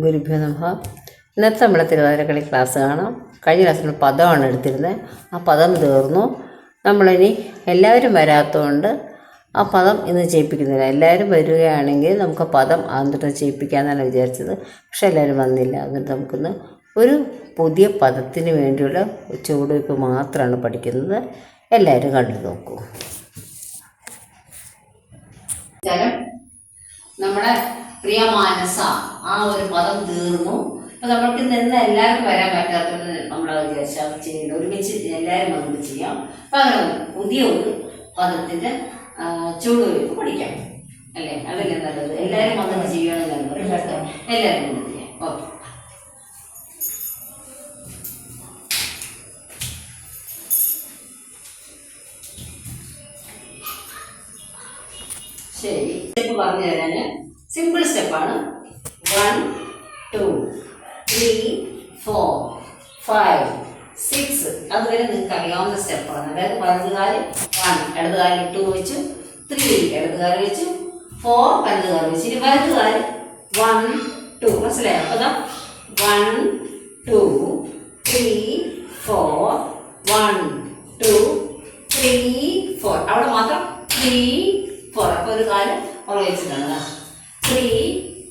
ഗുരുഭ്യോ നമഃ. ഇന്നത്തെ നമ്മളെ തിരുവാതിരക്കളി ക്ലാസ് കാണാം. കഴിഞ്ഞ ക്ലാസ്സിൽ പദമാണ് എടുത്തിരുന്നത്. ആ പദം തീർന്നു. നമ്മളിനി എല്ലാവരും വരാത്തതുകൊണ്ട് ആ പദം ഇന്ന് ചെയ്യിപ്പിക്കുന്നില്ല. എല്ലാവരും വരികയാണെങ്കിൽ നമുക്ക് പദം എന്നിട്ട് ചെയ്യിപ്പിക്കാമെന്നാണ് വിചാരിച്ചത്. പക്ഷെ എല്ലാവരും വന്നില്ല. എന്നിട്ട് നമുക്കിന്ന് ഒരു പുതിയ പദത്തിന് വേണ്ടിയുള്ള ചുവടുവയ്പ്പ് മാത്രമാണ് പഠിക്കുന്നത്. എല്ലാവരും കണ്ടു നോക്കൂ. നമ്മുടെ പ്രിയമാനസ ആ ഒരു പദം തീർന്നു. അപ്പൊ നമ്മൾക്ക് നിന്ന് എല്ലാവർക്കും വരാൻ പറ്റാത്തത് നമ്മൾ വിചാരിച്ചാൽ ചെയ്യുന്നത് ഒരുമിച്ച് എല്ലാവരും വന്നിട്ട് ചെയ്യാം. അപ്പൊ അങ്ങനെ പുതിയ ഒരു പദത്തിന്റെ ചുവടുവയ്പ്പ് പഠിക്കാം അല്ലേ? അതല്ലേ നല്ലത്. എല്ലാവരും വന്നിട്ട് ചെയ്യണമെന്നല്ല, എല്ലാവരും വന്നിട്ട് ചെയ്യാം. ഓക്കെ, ശരി. സ്റ്റെപ്പ് പറഞ്ഞു തരാന് സിമ്പിൾ സ്റ്റെപ്പാണ്. 1 2 3 4 5 6 അതുവരെ നിങ്ങൾക്ക് അറിയാവുന്ന സ്റ്റെപ്പാണ്. അതായത് വലതുകാല് 1, ഇടതുകാല് 2 വെച്ചു, 3 ഇടതുകാല് വെച്ചു, 4 വലതുകാല് വെച്ചു. ഇനി വലതുകാല് 1 2 മനസ്സിലായോ? അപ്പൊ 1 2 3 4 1 2 3 4 അവിടെ മാത്രം 3 4. അപ്പൊ ഒരു കാല് അവിടെ വെച്ചിട്ടാണ് 3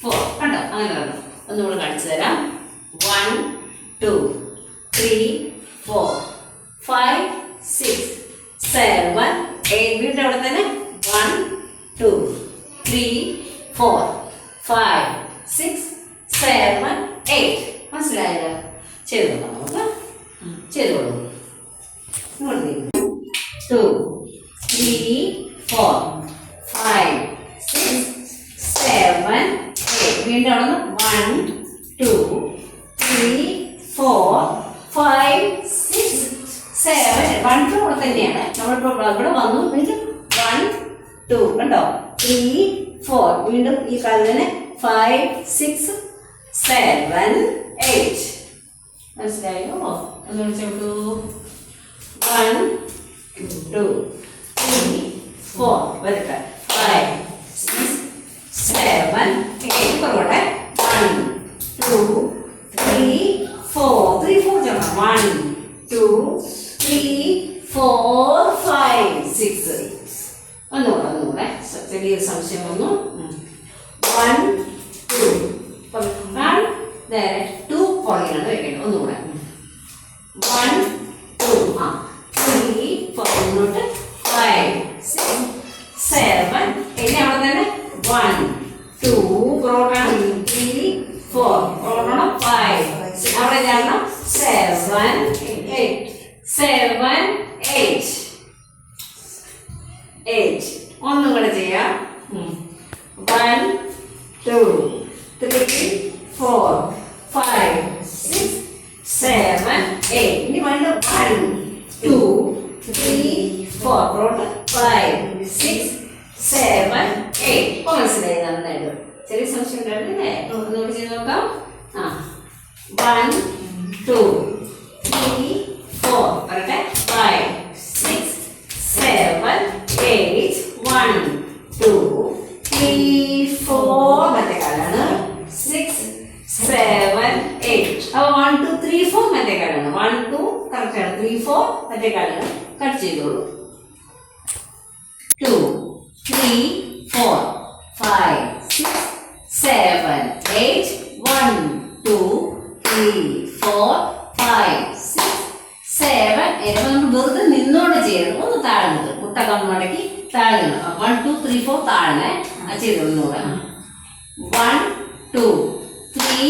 4 കണ്ടോ? അങ്ങനെ കണ്ടോ? ഒന്നുകൂടെ കാണിച്ചു തരാം. 1 2 3 4 5 6 7 8 വീണ്ടും അവിടെ തന്നെ 1 2 3 4 5 6 7 8 മനസ്സിലായല്ലോ? ചെയ്തു നോക്കാം. നമുക്ക് ചെയ്തോളൂ. 2 3 4 5 6 7 8 വീണ്ടും അവിടെ 1 2 3 4 5 6 7 1 2 കൂടെ തന്നെയാണ്. നമ്മളിപ്പോൾ ഇവിടെ വന്നു. വീണ്ടും 1 2 കണ്ടോ? 3 4 വീണ്ടും ഈ കാലിന് 5 6 7 8 മനസ്സിലായോ? ഒന്ന് വിളിച്ചോട്ടു. 1 2 3 4 വരട്ടെ 5 6 7 8 കുറവട്ടെ 1 2 3 4 3 4 ചേർക്കണം. 1 2 3 4 5 6 ഒന്നുകൂടെ ചെറിയൊരു സംശയം വന്നു. 1 2 2 പുറകിലാണ് വെക്കേണ്ടത്. ഒന്നുകൂടെ 1 2 3 4 മുന്നോട്ട് 5 6 7 ഇനി അവിടെ തന്നെ 1 2 പുറകോട്ടാണ് 3 4 പുറകോട്ടാണ് 5 അവിടെ ചേർന്ന് 7 8 7 8 8 ഒന്നും കൂടെ ചെയ്യാം. 1 2 3 4 5 6 7 8 ഇനി വീണ്ടും 1 2 3 4 പുറകോട്ട് 5 6 7 8 മനസ്സിലായി? നന്നായിട്ട്. ചെറിയ സംശയം ഉണ്ടായിരുന്നില്ലേ? ഒന്നുകൂടി ചെയ്ത് നോക്കാം. 1 2 3 4 പറയട്ടെ 5 6 7 8 1 2 3 4 മറ്റേ കാലാണ് 6 7 8 അപ്പൊ 1 2 3 4 മറ്റേ കാലാണ് 1 2 കറക്റ്റ് ആണ്. 3 4 മറ്റേ കാലാണ്. കട്ട് ചെയ്തോളൂ. 2 3 4 5 6 7 8 1 2 3 4 5 6 7 8 നമ്മൾ വെറുതെ നിന്നോടെ ചെയ്യണം. ഒന്ന് താഴ്ന്നത് മുട്ടകം മടക്കി താഴ്ന്നു. 1 2 3 4 താഴ്ന്നേ ചെയ്തോളൂടെ. 1 2 3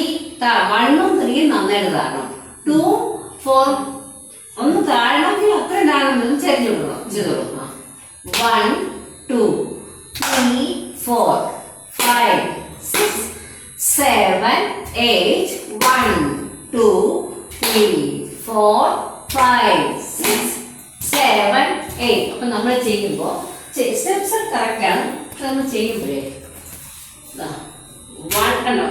1ഉം 3 നന്നായിട്ട് താഴണം. 2 4 ഒന്ന് താഴണമെങ്കിൽ അത്രയും താഴണം. ചെരിഞ്ഞു കൊടുക്കണം. ചെയ്തോളൂ. 1 2 3 4 5 6 7 8 1 2 3 4 5 6 7 8 അപ്പൊ നമ്മൾ ചെയ്യുമ്പോൾ സ്റ്റെപ്സ് കറക്റ്റ് ആണ്. നമ്മൾ ചെയ്യുമ്പോഴേ 1 കണ്ടോ?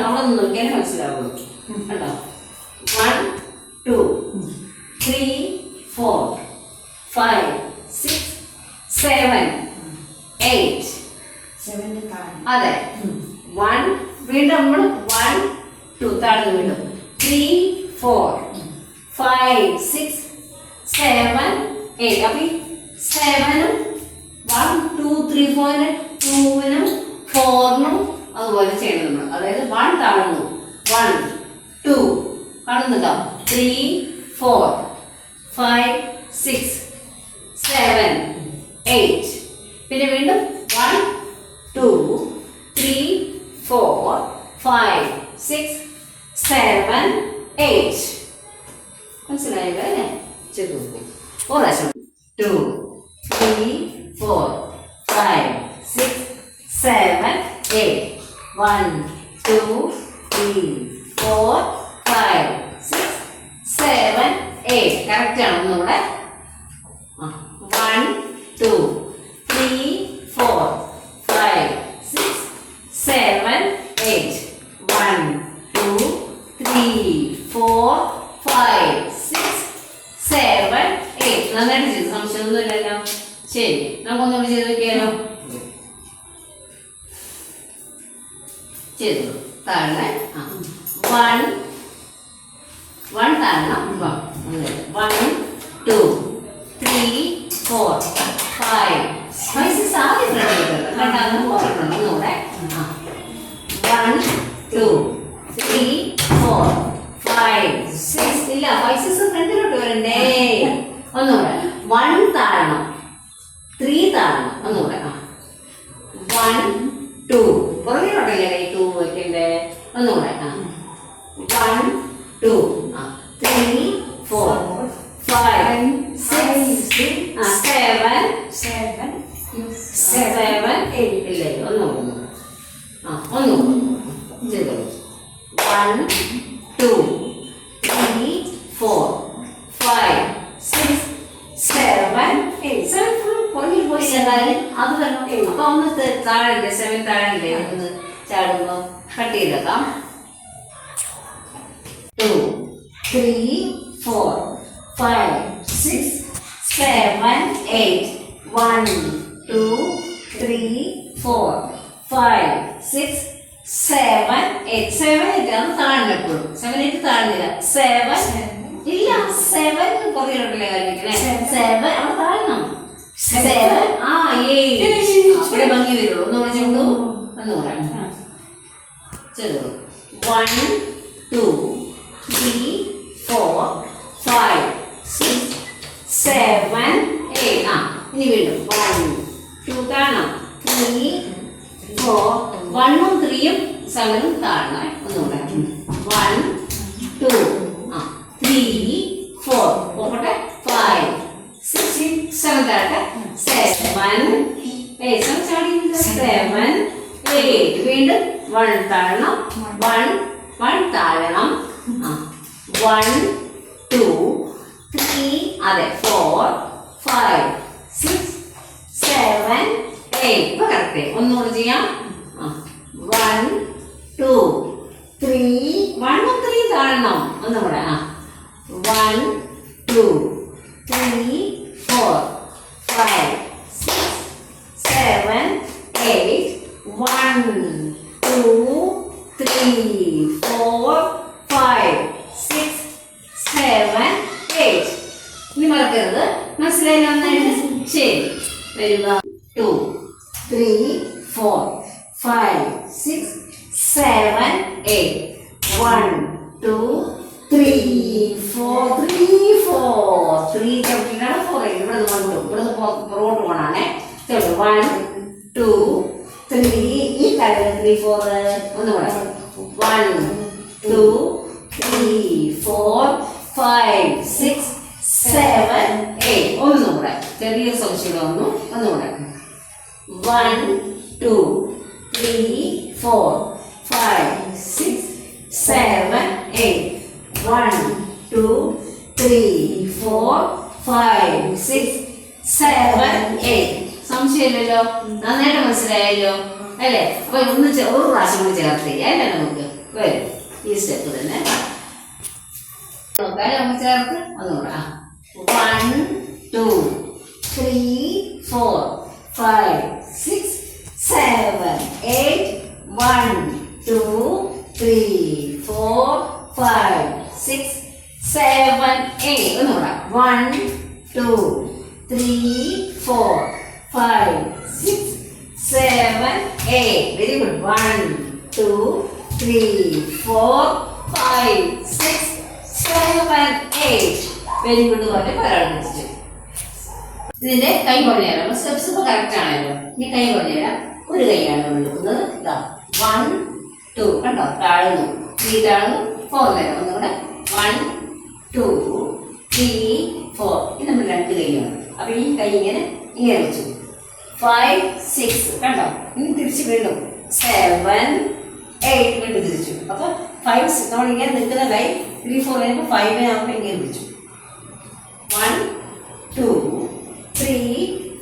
നമ്മളൊന്ന് നോക്കിയാലേ മനസ്സിലാവുള്ളൂ. കണ്ടോ? 1 2 3 4 5 6 7 8 അതെ 1 വീണ്ടും നമ്മൾ 1 2 താഴ്ന്നു വീണ്ടും 3 4 5 6 7 8 അപ്പൊ ഈ 7-ഉം 1 2 3 4 2-നും 4-നും അതുപോലെ ചെയ്യണം നമ്മൾ. അതായത് 1 താഴ്ന്നു 1 2 കാണുന്നുണ്ടോ 3 4 5 6 7 8 പിന്നെ വീണ്ടും 1 2 3 4 5 6 7 8 മനസ്സിലായില്ല അല്ലേ? ചെയ്തു നോക്കൂ. ഒരു പ്രാവശ്യം 2 3 4 5 6 7 8 1 2 3 4 5 6 7 8 കറക്റ്റ് ആണ്. ഒന്നുകൂടെ 1 2 3 4 5 6 7 8 1 2 3 4 5 6 7 8 നന്നായിട്ട് ചെയ്തു. സംശയമൊന്നുമില്ലല്ലോ. ശരി, നമുക്കൊന്നുകൂടി ചെയ്ത് നോക്കിയാലോ. ചെയ്തു താഴെ 1 താഴണം 1 2 3 4 5 6 ആദ്യം രണ്ടാമത് പോയിട്ടുണ്ട്. ഒന്നുകൂടെ 1 2 3 4 5 6 ഇല്ല 5 6 ഫ്രണ്ടിലോട്ട് വരണ്ടേ. ഒന്നുകൂടെ 1 താഴണം 3 താഴണം. ഒന്നുകൂടെ 1 2 പുറകിലോട്ടല്ലേ കൈ 2 വയ്ക്കണ്ടേ. ഒന്നുകൂടെ 1 2 3 4 5 6 7 8 ഇല്ലേ. ഒന്നുകൂടെ ചെയ്തോളൂ. 1 2 3 4 5 6 7 8 7 ഫുൾ പുറകിൽ പോയി എന്തായാലും അത് തന്നെ. അപ്പൊ ഒന്ന് താഴെ 7 താഴെ ഒന്ന് ചാടുമ്പോ കട്ട് ചെയ്തേക്കാം. 2 3 4 5 6 7 8 1 2 3 4 5 6 7 8 7 8 അത് താഴ്ന്നു എപ്പോഴും 7 8 താഴ്ന്നില്ല. 7 ഇല്ല 7 പുറകിലോട്ടല്ലേ കാര്യം 7 അവിടെ താഴ്ന്നു 7 8 അവിടെ ഭംഗി വരുള്ളൂ. ഒന്നുകൂടെ ചെയ്തു. ഒന്നുകൂടെ ചെയ്തോളൂ. 1 2 3 4 5 6 7 8 ഇനി വീണ്ടും 1 2 താഴണം 3 4 1-ഉം 3-യും 7-ഉം താഴണം. ഒന്നുകൂടെ 1 2 3 4 പോകട്ടെ 5 6 7 താഴട്ടെ 7 8 ചാടി 7 8 വീണ്ടും 1 താഴണം 1 താഴണം 1 2 3 അതെ 4 5 6 7 8 ഇപ്പൊ കറക്റ്റ്. ഒന്നുകൂടെ ചെയ്യാം. 1 2 3 1-ഉം 3 താഴണം. ഒന്നുകൂടെ 1 2 3 4 5 6 7 8 1 2 3 4 5 6 7 8 ഇനി മറക്കരുത്. മനസ്സിലായില്ല നന്നായിട്ട്? ശരി, വരിക 2 3 4 5 6 7 8 1 2 3 4 3 ചവിട്ടിയിട്ടാണ് 4 ഇവിടെ ഇവിടുന്ന് പുറകോട്ട് പോകണേ. 1 2 3 ഈ കാര്യം 3 4 ഒന്നുകൂടെ 1 2 3 4 5 6 7 8 ഒന്നുകൂടെ ചെറിയ സംശയം ഒന്നുകൂടെ 1 2 3 4 5 6 7 8 1 2 3 4 5 6 7 8 സംശയമില്ലല്ലോ. നന്നായിട്ട് മനസ്സിലായല്ലോ അല്ലേ? അപ്പൊ ഒരു പ്രാവശ്യം കൂടി ചേർത്ത് ചെയ്യാം അല്ലേ? നമുക്ക് വരും ഈ സ്റ്റെപ്പ് തന്നെ നോക്കാം. നമ്മൾ ചേർത്ത് ഒന്നുകൂടെ 1 2 3 4 5 6 7 8 1 2 3 4 1 2 3 4 5 6 7 8. Very good. 1 2 3 4 5 6 7 8. Very good. പറഞ്ഞിട്ട് ഇതിന്റെ കൈ പറഞ്ഞുതരാം. സ്റ്റെപ്സ് ഇപ്പൊ കറക്റ്റ് ആണല്ലോ. ഇനി കൈ പറഞ്ഞുതരാം. ഒരു കൈയാണ് നമ്മൾ എടുക്കുന്നത്. ഇതാ 1 2 കണ്ടോ, താഴുന്നു, 3 താഴുന്നു, 4 നേരം. ഒന്നുകൂടെ 1 2 3 4. ഇത് നമ്മൾ രണ്ട് കൈയാണ്. അപ്പൊ ഈ കൈ ഇങ്ങനെ വെച്ചു. 5 6 കണ്ടോ. ഇനി തിരിച്ച് വീണ്ടും 7 8 വീണ്ടും തിരിച്ചു. അപ്പൊ 5 6 നമ്മൾ ഇങ്ങനെ നിൽക്കുന്ന കൈ 3 4 കഴിയുമ്പോൾ 5 ആകുമ്പോൾ ഇങ്ങനെ തിരിച്ചു. 1 2 3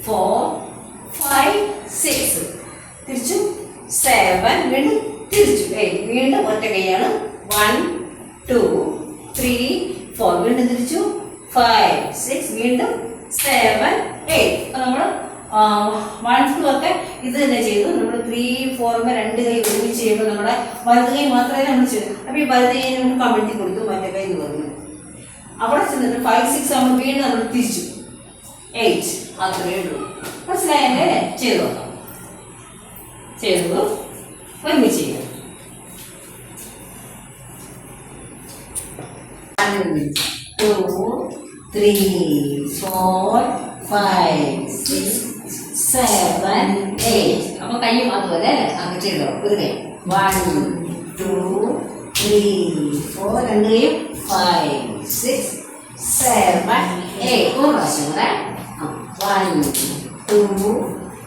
4 5 6 തിരിച്ചു. 7 വീണ്ടും തിരിച്ചു. 8 വീണ്ടും ഒറ്റ കൈയാണ്. 1 2 3 4 വീണ്ടും തിരിച്ചു. 5 6 വീണ്ടും 7 8. അപ്പൊ നമ്മൾ 1 2 ഒക്കെ ഇത് തന്നെ ചെയ്തു. നമ്മൾ 3 4 രണ്ട് കൈ ഒരുമിച്ച് ചെയ്യുമ്പോൾ നമ്മുടെ വലത് കൈ മാത്രമേ നമ്മൾ ചെയ്തു. അപ്പൊ ഈ വലത് കൈ നമ്മൾ കമഴ്ത്തി കൊടുത്തു, മറ്റേ കൈ എന്ന് പറഞ്ഞു. അവിടെ ചെന്നിട്ട് 5 6 ആകുമ്പോൾ വീണ്ടും നമ്മൾ തിരിച്ചു. 8 അത്രയേ ഉള്ളൂ. മനസ്സിലായല്ലേ? ചെയ്തു നോക്കാം. ചെയ്തു ഒരുമിച്ച് ചെയ്യാം. 1 2 3 4 5 6 7 8. അപ്പൊ കയ്യും അതുപോലെ അല്ലേ? അങ്ങനെ ചെയ്തോ. ഒരു കൈ 1 2 3 4 രണ്ട് കൈയും 5 6 7 8. ഒരു പ്രാവശ്യം കൂടെ 1 2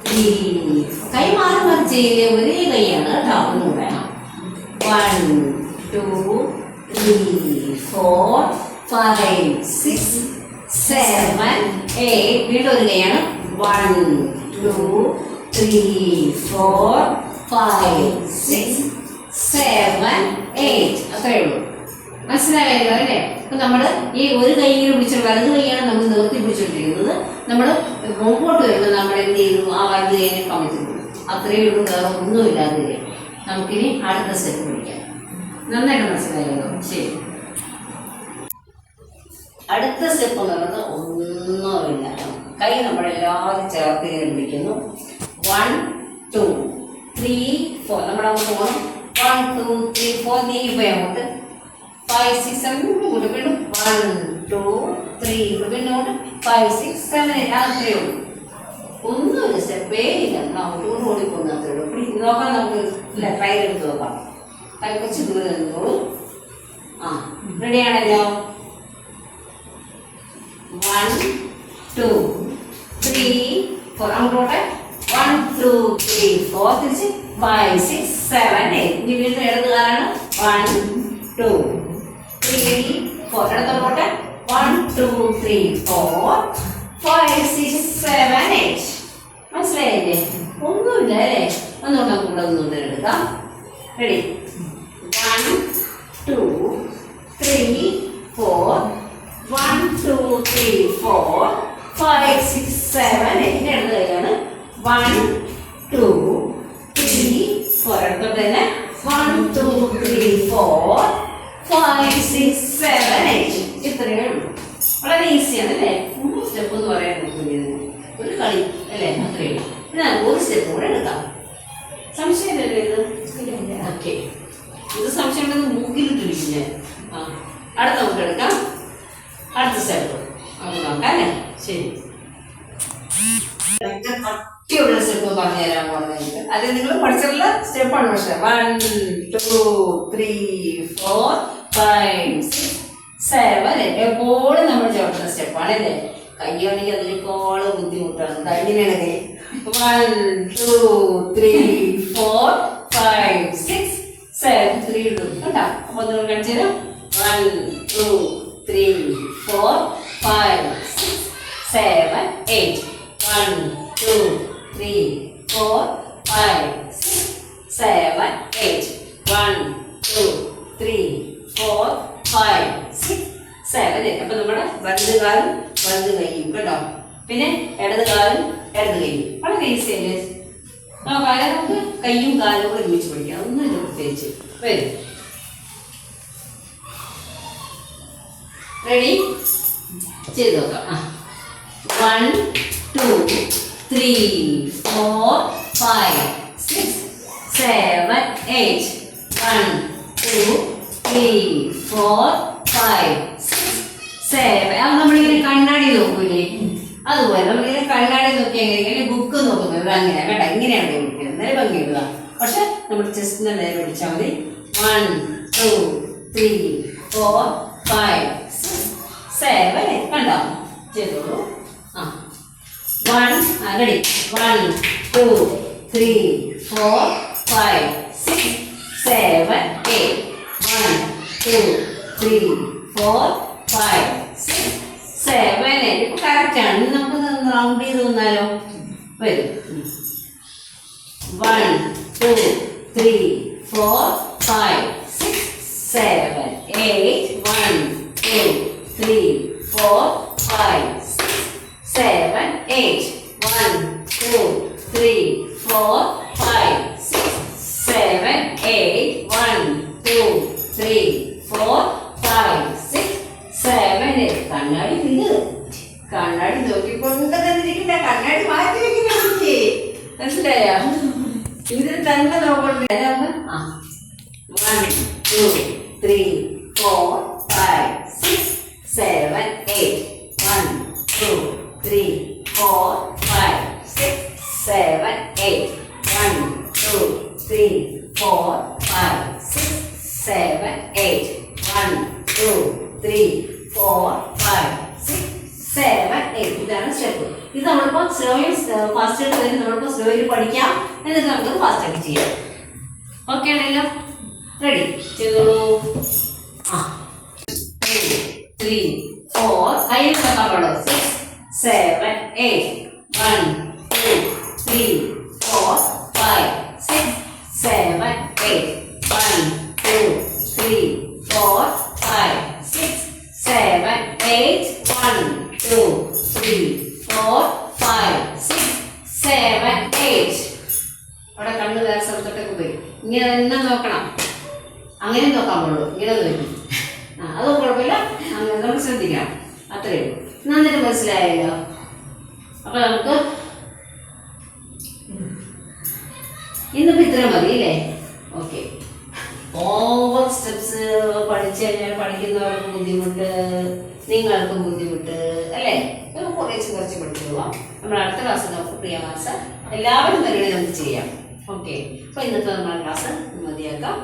3. കൈ മാറി മാറി ചെയ്യില്ലേ? ഒരേ കൈയാണ് കേട്ടോ. ഒന്നുകൂടെ 1 2 3 4 5 6 7 8. വീണ്ടും ഒരു കൈയാണ്. 1 2 3 4 5 6 7 8. അത്രയേ ഉള്ളൂ. മനസ്സിലായല്ലോ അല്ലേ? അപ്പൊ നമ്മൾ ഈ ഒരു കൈ ഇങ്ങനെ പിടിച്ചിട്ട് വലത് കൈയാണ് നമ്മൾ നിർത്തി പിടിച്ചിട്ടിരിക്കുന്നത്. നമ്മൾ മുമ്പോട്ട് വരുമ്പോൾ നമ്മൾ എന്ത് ചെയ്തു? ആ വലത് കൈനെ കമഴ്ത്തി. അത്രയേ ഉള്ളൂ. വേറെ ഒന്നുമില്ലാതെ നമുക്കിനി അടുത്ത സ്റ്റെപ്പ് പിടിക്കാം. നന്നായിട്ട് മനസ്സിലായല്ലോ? ശരി. അടുത്ത സ്റ്റെപ്പ് എന്ന് പറയുന്നത് ഒന്നുമില്ല. കൈ നമ്മളെല്ലാവരും ചേർത്ത് ഇങ്ങനെ പിടിക്കുന്നു. 1 2 3 4. നമ്മൾ അങ്ങോട്ട് പോകണം. 1 2 3 4 നീങ്ങിപ്പോയി അങ്ങോട്ട്. 5 6 7 വീണ്ടും വീണ്ടും 1 2 3 വീണ്ടും 5 6 7 8. അത്രയേ ഉള്ളൂ. ഒന്നുമില്ല, സ്റ്റെപ്പേ ഇല്ല. അങ്ങോട്ട് ഓടിപ്പോകുന്ന അത്രയേ ഉള്ളൂ. നോക്കാം, നമുക്ക് ഇല്ല ട്രയൽ എടുത്ത് നോക്കാം. കൈ കുറച്ച് ദൂരം നിന്നോളൂ. റെഡിയാണല്ലോ? 1 2 3 4. അങ്ങോട്ടെ 1 2 3 4 തിരിച്ച് 5 6 7 8. ഇനി വീണ്ടും ഇടതുകാലാണ്. 1 2 3 4. ഇടത്തോട്ടെ 1 2 3 4 5 6 7 8. മനസ്സിലായില്ലേ? ഒന്നുമില്ല അല്ലേ? ഒന്നുകൊണ്ട് കൂടെ ഒന്നുകൊണ്ട് എടുക്കാം. റെഡി? 1 2 3 4 1 2 3 4 5 6 7 8. ഇടത് കൈയാണ്. 1 2 3 4. അടുത്തോട്ട് തന്നെ 1 2 3 4 5 6 7 8. ഇത്രയേ ഉള്ളൂ. വളരെ ഈസിയാണ് അല്ലേ? 3 സ്റ്റെപ്പ് എന്ന് പറയാൻ ഒരു കളി അല്ലേ? അത്രയേ ഉള്ളൂ. പിന്നെ ഒരു സ്റ്റെപ്പ് കൂടെ എടുക്കാം. സംശയമില്ലല്ലോ ഇത്? ഓക്കെ. ഇത് സംശയം ഉണ്ടെന്ന് മൂക്കിലിട്ടിരിക്കും ഞാൻ. അടുത്ത നമുക്ക് എടുക്കാം. അടുത്ത സ്റ്റെപ്പ് നമുക്ക് നോക്കാം അല്ലേ? ശരി. കട്ടിയുള്ള സ്റ്റെപ്പ് പറഞ്ഞു തരാൻ പോകുന്നത് അത് നിങ്ങൾ പഠിച്ചിട്ടുള്ള സ്റ്റെപ്പാണ്. പക്ഷെ 1 2 3 4 5 6 7 8 എപ്പോഴും നമ്മൾ ചവിട്ടുന്ന സ്റ്റെപ്പാണ് അല്ലേ? കയ്യാണെങ്കിൽ അതിനേക്കാളും ബുദ്ധിമുട്ടാണ്. ഇങ്ങനെയാണെങ്കിൽ 1 2 3 4 5 6 7 3 ഇടും കേട്ടോ. അപ്പൊ നിങ്ങൾ കാണിച്ചു തരാം. 1 2 3 4 5 6 7 8. 1 2 3 4 5 6 7 8. 1 2 3 4 5 6 7 8. അപ്പൊ നമ്മുടെ വലത് കാലും വലത് കൈയും കേട്ടോ. പിന്നെ ഇടത് കാലും ഇടത് കൈയും. വളരെ ഈസി അല്ലേ? നമുക്ക് കൈയും കാലും കൂടെ ഒരുമിച്ച് പഠിക്കാം. ഒന്നുമില്ല പ്രത്യേകിച്ച്. വരും. റെഡി? ചെയ്ത് നോക്കാം. 1 2 3 4 5 6 7 8 1 2 3 4 5 6 7. അത് നമ്മളിങ്ങനെ കണ്ണാടി നോക്കൂലേ, അതുപോലെ നമ്മളിങ്ങനെ കണ്ണാടി നോക്കി എങ്ങനെ ബുക്ക് നോക്കുന്നത് അങ്ങനെ കേട്ടോ, ഇങ്ങനെയാണ് വിളിക്കുന്നത്. നേരെ ഭംഗി എഴുതുക. പക്ഷെ നമ്മൾ ചെസ്റ്റിനെ നേരെ വിളിച്ചാൽ മതി. 1 2 3 4 5 6 7 കണ്ടോ, ചെയ്തോളൂ. 1 റെഡി. 1 2 3 4 5 6 7 8 1 2 3 4 5 6 7 8. ഇപ്പൊ കറക്റ്റ് ആണ്. നമുക്ക് റൗണ്ട് ചെയ്ത് വന്നാലോ, വരും. 1 2 3 4 5 6 7 8 1 2 3 4 5 6 7 8 1 2 3 4 5 6 7 8 1 2 3 4 5 6 7 8. കണ്ണാടി ഇത് കണ്ണാടി നോക്കിക്കൊണ്ട് തന്നിരിക്കണ്ട, കണ്ണാടി മാറ്റി വെക്കുന്നേ, മനസ്സിലായോ? ഇതിന് തന്നെ നോക്കണ്ട. 1 2 3 4 5 6 7 8 1 2 3 4 5 6 7 8 1 2 3 4 5 6 7 8 1 2 3 4 5 6 7 8. ഇതാണ് സ്റ്റെപ്പ്. ഇത് നമ്മളിപ്പോൾ സ്ലോയിൽ ഫാസ്റ്റ് ആയിട്ട് തന്നെ നമ്മളിപ്പോൾ സ്ലോയിൽ പഠിക്കാം, എന്നിട്ട് നമുക്ക് ഫാസ്റ്റ് ആയിട്ട് ചെയ്യാം. ഓക്കെ ആണല്ലോ, റെഡി ചെയ്തോളൂ. 2 3 4 അതിൽ നോക്കാമല്ലോ. 6 7 8 1 2 3 4 5 6 7 8 1 2 3 4 5 6 7 8 1 2 3 4 5 6 7 8. അവിടെ കണ്ണ് വേറെ സ്ഥലത്തോട്ടൊക്കെ പോയി. ഇങ്ങനെ തന്നെ നോക്കണം, അങ്ങനെ നോക്കാൻ പാടുള്ളൂ. ഇങ്ങനെ നോക്കി അതും കുഴപ്പമില്ല, അങ്ങനെ നമ്മൾ ശ്രദ്ധിക്കണം, അത്രയേ ഉള്ളൂ. നന്നായിട്ട് മനസ്സിലായല്ലോ. അപ്പൊ നമുക്ക് ഇന്നിപ്പോ ഇത്ര മതി അല്ലേ? ഓക്കെ. ഓവർ സ്റ്റെപ്സ് പഠിച്ചു കഴിഞ്ഞാൽ പഠിക്കുന്നവർക്ക് ബുദ്ധിമുട്ട്, നിങ്ങൾക്കും ബുദ്ധിമുട്ട് അല്ലേ? നമുക്ക് കുറച്ച് പഠിച്ചു പോവാം. നമ്മൾ അടുത്ത ക്ലാസ് നമുക്ക് പ്രിയ ക്ലാസ് എല്ലാവരും തന്നെ നമുക്ക് ചെയ്യാം. ഓക്കെ. അപ്പൊ ഇന്നത്തെ നമ്മുടെ ക്ലാസ് മതിയാക്കാം.